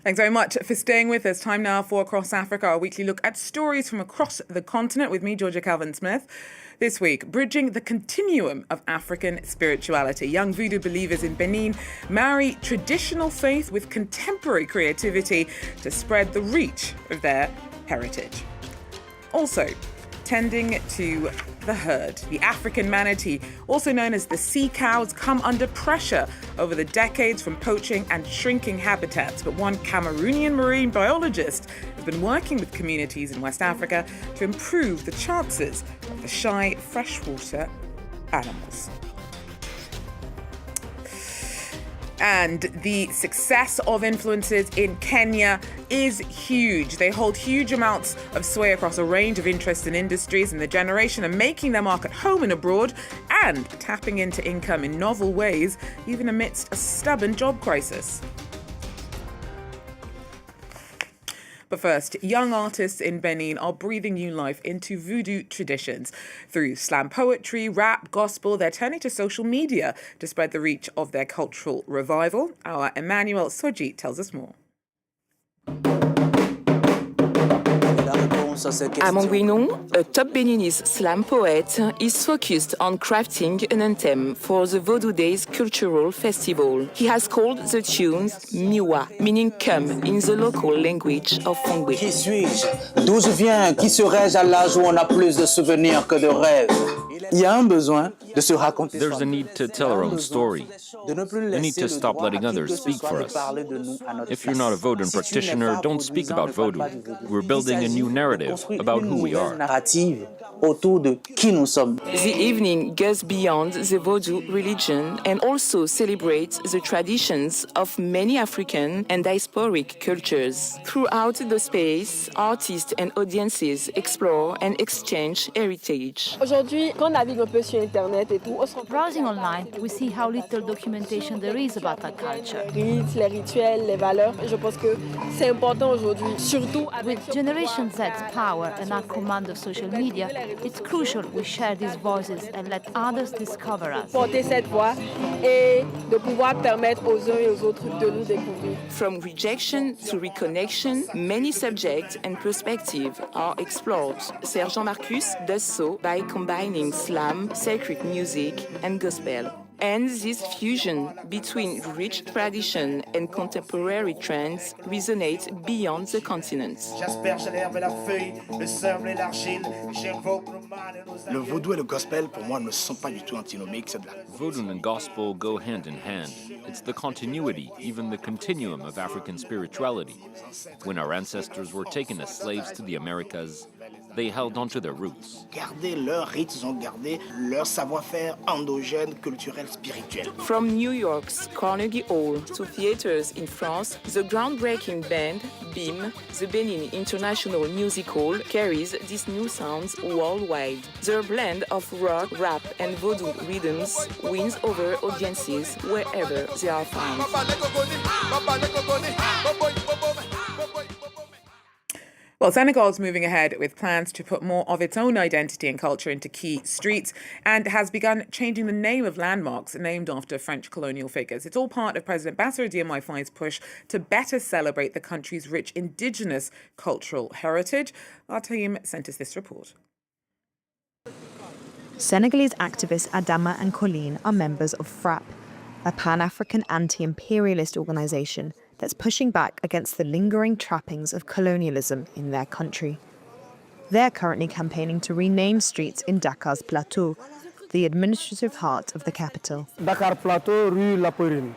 Thanks very much for staying with us. Time now for Across Africa, our weekly look at stories from across the continent with me, Georgia Calvin-Smith. This week, bridging the continuum of African spirituality. Young Voodoo believers in Benin marry traditional faith with contemporary creativity to spread the reach of their heritage. Also, tending to the herd. The African manatee, also known as the sea cows, come under pressure over the decades from poaching and shrinking habitats. But one Cameroonian marine biologist has been working with communities in West Africa to improve the chances of the shy freshwater animals. And the success of influencers in Kenya is huge. They hold huge amounts of sway across a range of interests and industries, and the generation are making their mark at home and abroad and tapping into income in novel ways, even amidst a stubborn job crisis. But first, young artists in Benin are breathing new life into voodoo traditions. Through slam poetry, rap, gospel, they're turning to social media to spread the reach of their cultural revival. Our Emmanuel Soji tells us more. Among Guinon, a top Beninese slam poet, is focused on crafting an anthem for the Voodoo Days cultural festival. He has called the tunes Miwa, meaning come in the local language of Fongbe. Qui suis-je? D'où je viens? Qui serais-je à l'âge où on a plus de souvenirs que de rêves? Il y a un besoin de se raconter. There's a need to tell our own story. We need to stop letting others speak for us. If you're not a Vodun practitioner, don't speak about Voodoo. We're building a new narrative about who we are. The evening goes beyond the Vodou religion and also celebrates the traditions of many African and diasporic cultures. Throughout the space, artists and audiences explore and exchange heritage. Browsing online, we see how little documentation there is about that culture. With Generation Z's power and our command of social media, it's crucial we share these voices and let others discover us. From rejection to reconnection, many subjects and perspectives are explored. Sergent Marcus does so by combining slam, sacred music, and gospel. And this fusion between rich tradition and contemporary trends resonates beyond the continent. Le vaudou et le gospel, pour moi, ne sont pas du tout antinomiques. Vodun and gospel go hand in hand. It's the continuity, even the continuum of African spirituality. When our ancestors were taken as slaves to the Americas, they held on to their roots. Garder leurs rites, ils ont gardé leur savoir-faire endogène, culturel, spirituel. From New York's Carnegie Hall to theaters in France, the groundbreaking band BIM, the Benin International Music Hall, carries these new sounds worldwide. Their blend of rock, rap, and Vodou rhythms wins over audiences wherever they are found. Well, Senegal is moving ahead with plans to put more of its own identity and culture into key streets and has begun changing the name of landmarks named after French colonial figures. It's all part of President Bassirou Diomaye Faye's push to better celebrate the country's rich indigenous cultural heritage. Our team sent us this report. Senegalese activists Adama and Colleen are members of FRAP, a Pan-African anti-imperialist organisation that's pushing back against the lingering trappings of colonialism in their country. They're currently campaigning to rename streets in Dakar's Plateau, the administrative heart of the capital. Dakar Plateau, Rue La Poirine.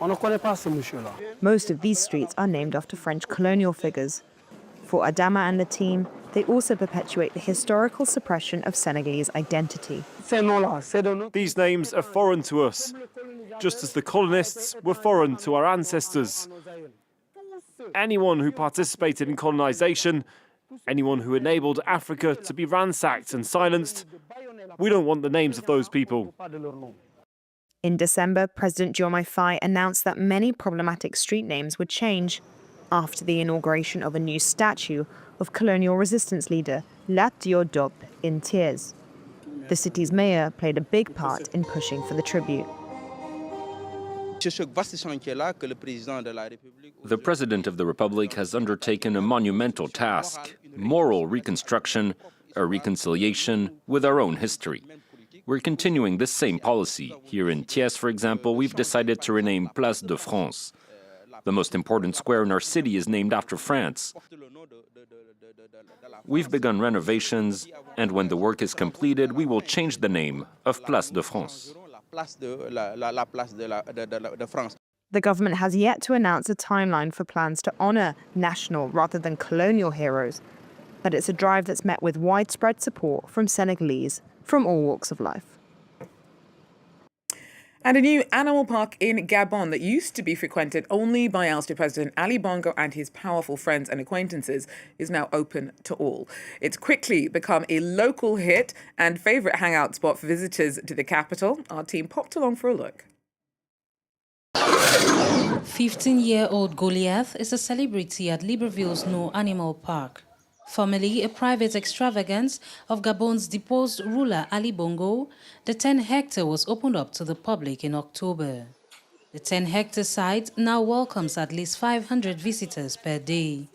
On ne connaît pas ce monsieur-là. Most of these streets are named after French colonial figures. For Adama and the team, they also perpetuate the historical suppression of Senegalese identity. These names are foreign to us, just as the colonists were foreign to our ancestors. Anyone who participated in colonization, anyone who enabled Africa to be ransacked and silenced, we don't want the names of those people. In December, President Diomaye Faye announced that many problematic street names would change after the inauguration of a new statue of colonial resistance leader Lat Diop in tears. The city's mayor played a big part in pushing for the tribute. The President of the Republic has undertaken a monumental task, moral reconstruction, a reconciliation with our own history. We're continuing this same policy. Here in Thiès, for example, we've decided to rename Place de France. The most important square in our city is named after France. We've begun renovations, and when the work is completed, we will change the name of Place de France. The government has yet to announce a timeline for plans to honour national rather than colonial heroes, but it's a drive that's met with widespread support from Senegalese from all walks of life. And a new animal park in Gabon that used to be frequented only by ousted President Ali Bongo and his powerful friends and acquaintances is now open to all. It's quickly become a local hit and favourite hangout spot for visitors to the capital. Our team popped along for a look. 15-year-old Goliath is a celebrity at Libreville's No Animal Park. Formerly a private extravagance of Gabon's deposed ruler Ali Bongo, the 10-hectare was opened up to the public in October. The 10-hectare site now welcomes at least 500 visitors per day.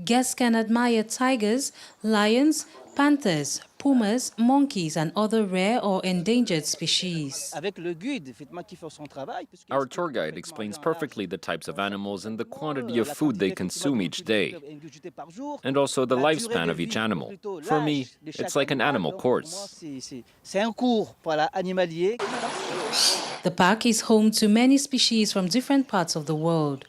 Guests can admire tigers, lions, panthers, pumas, monkeys and other rare or endangered species. Our tour guide explains perfectly the types of animals and the quantity of food they consume each day, and also the lifespan of each animal. For me, it's like an animal course. The park is home to many species from different parts of the world.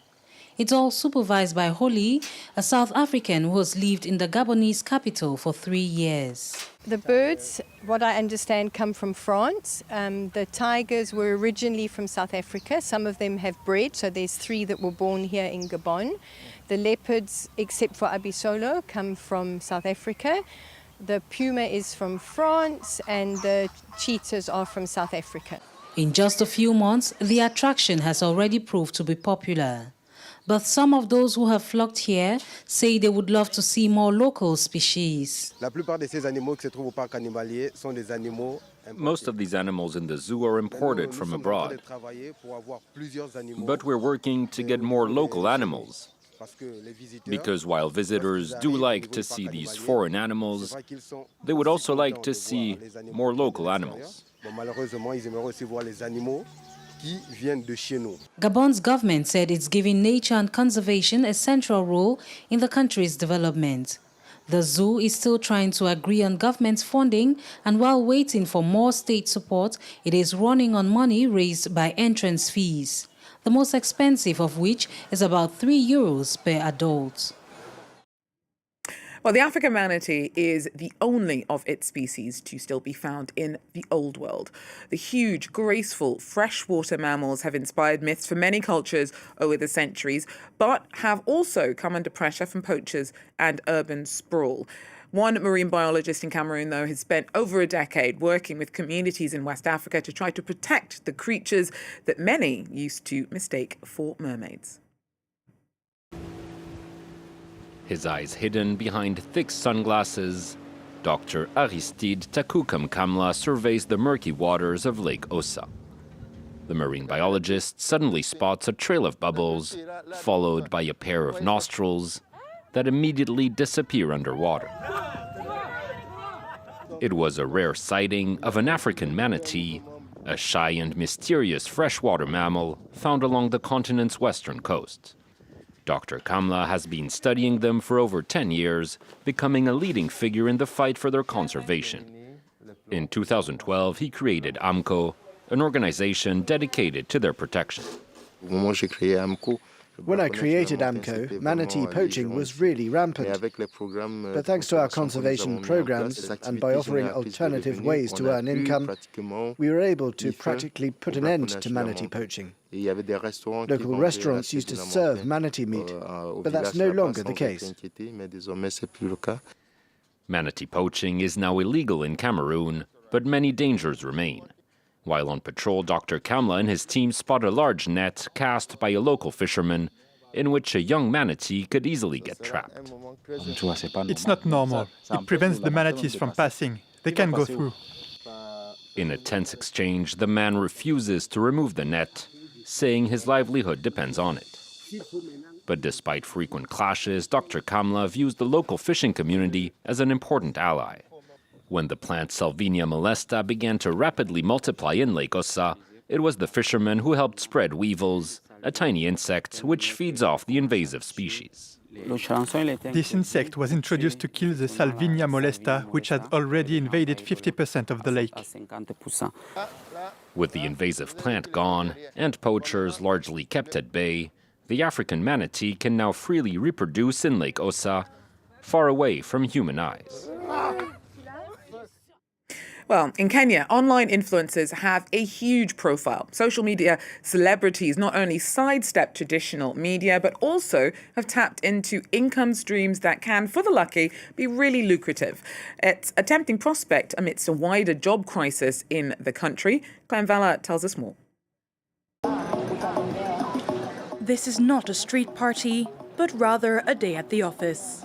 It's all supervised by Holly, a South African who has lived in the Gabonese capital for 3 years. The birds, what I understand, come from France. The tigers were originally from South Africa. Some of them have bred, so there's 3 that were born here in Gabon. The leopards, except for Abisolo, come from South Africa. The puma is from France, and the cheetahs are from South Africa. In just a few months, the attraction has already proved to be popular. But some of those who have flocked here say they would love to see more local species. Most of these animals in the zoo are imported from abroad. But we're working to get more local animals. Because while visitors do like to see these foreign animals, they would also like to see more local animals. Gabon's government said it's giving nature and conservation a central role in the country's development. The zoo is still trying to agree on government funding, and while waiting for more state support, it is running on money raised by entrance fees, the most expensive of which is about €3 per adult. Well, the African manatee is the only of its species to still be found in the Old World. The huge, graceful, freshwater mammals have inspired myths for many cultures over the centuries, but have also come under pressure from poachers and urban sprawl. One marine biologist in Cameroon, though, has spent over a decade working with communities in West Africa to try to protect the creatures that many used to mistake for mermaids. His eyes hidden behind thick sunglasses, Dr. Aristide Takukam Kamla surveys the murky waters of Lake Ossa. The marine biologist suddenly spots a trail of bubbles, followed by a pair of nostrils that immediately disappear underwater. It was a rare sighting of an African manatee, a shy and mysterious freshwater mammal found along the continent's western coast. Dr. Kamla has been studying them for over 10 years, becoming a leading figure in the fight for their conservation. In 2012, he created AMCO, an organization dedicated to their protection. When I created AMCO, manatee poaching was really rampant. But thanks to our conservation programs and by offering alternative ways to earn income, we were able to practically put an end to manatee poaching. Local restaurants used to serve manatee meat, but that's no longer the case. Manatee poaching is now illegal in Cameroon, but many dangers remain. While on patrol, Dr. Kamla and his team spot a large net cast by a local fisherman in which a young manatee could easily get trapped. It's not normal. It prevents the manatees from passing. They can go through. In a tense exchange, the man refuses to remove the net, saying his livelihood depends on it. But despite frequent clashes, Dr. Kamla views the local fishing community as an important ally. When the plant Salvinia molesta began to rapidly multiply in Lake Ossa, it was the fishermen who helped spread weevils, a tiny insect which feeds off the invasive species. This insect was introduced to kill the Salvinia molesta, which had already invaded 50% of the lake. With the invasive plant gone and poachers largely kept at bay, the African manatee can now freely reproduce in Lake Ossa, far away from human eyes. Well, in Kenya, online influencers have a huge profile. Social media celebrities not only sidestep traditional media, but also have tapped into income streams that can, for the lucky, be really lucrative. It's a tempting prospect amidst a wider job crisis in the country. Clem Vala tells us more. This is not a street party, but rather a day at the office.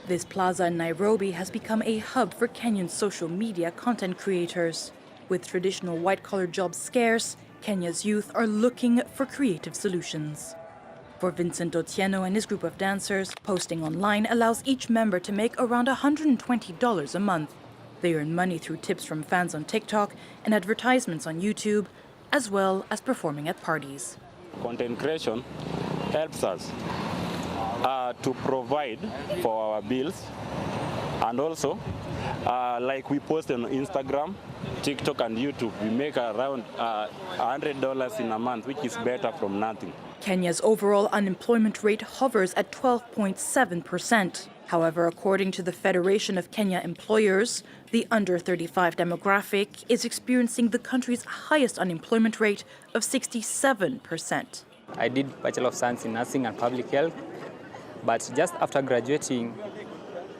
This plaza in Nairobi has become a hub for Kenyan social media content creators. With traditional white-collar jobs scarce, Kenya's youth are looking for creative solutions. For Vincent Otieno and his group of dancers, posting online allows each member to make around $120 a month. They earn money through tips from fans on TikTok and advertisements on YouTube, as well as performing at parties. Content creation helps us to provide for our bills, and also like we post on Instagram, TikTok and YouTube, we make around $100 in a month, which is better from nothing. Kenya's overall unemployment rate hovers at 12.7%. However, according to the Federation of Kenya Employers, the under 35 demographic is experiencing the country's highest unemployment rate of 67%. I did Bachelor of Science in Nursing and Public Health, but just after graduating,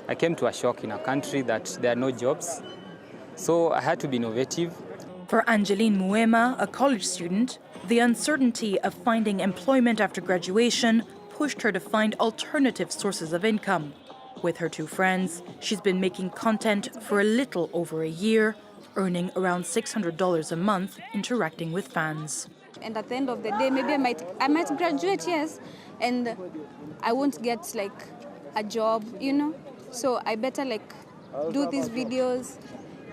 I came to a shock in our country that there are no jobs. So I had to be innovative. For Angeline Muema, a college student, the uncertainty of finding employment after graduation pushed her to find alternative sources of income. With her two friends, she's been making content for a little over a year, earning around $600 a month interacting with fans. And at the end of the day, maybe I might graduate, yes, and I won't get like a job, you know. So I better like do these videos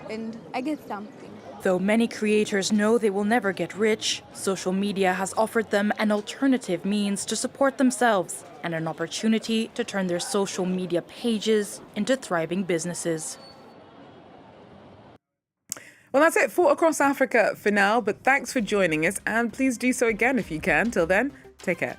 and I get something. Though many creators know they will never get rich, social media has offered them an alternative means to support themselves and an opportunity to turn their social media pages into thriving businesses. Well, that's it for Across Africa for now, but thanks for joining us, and please do so again if you can. Till then, take care.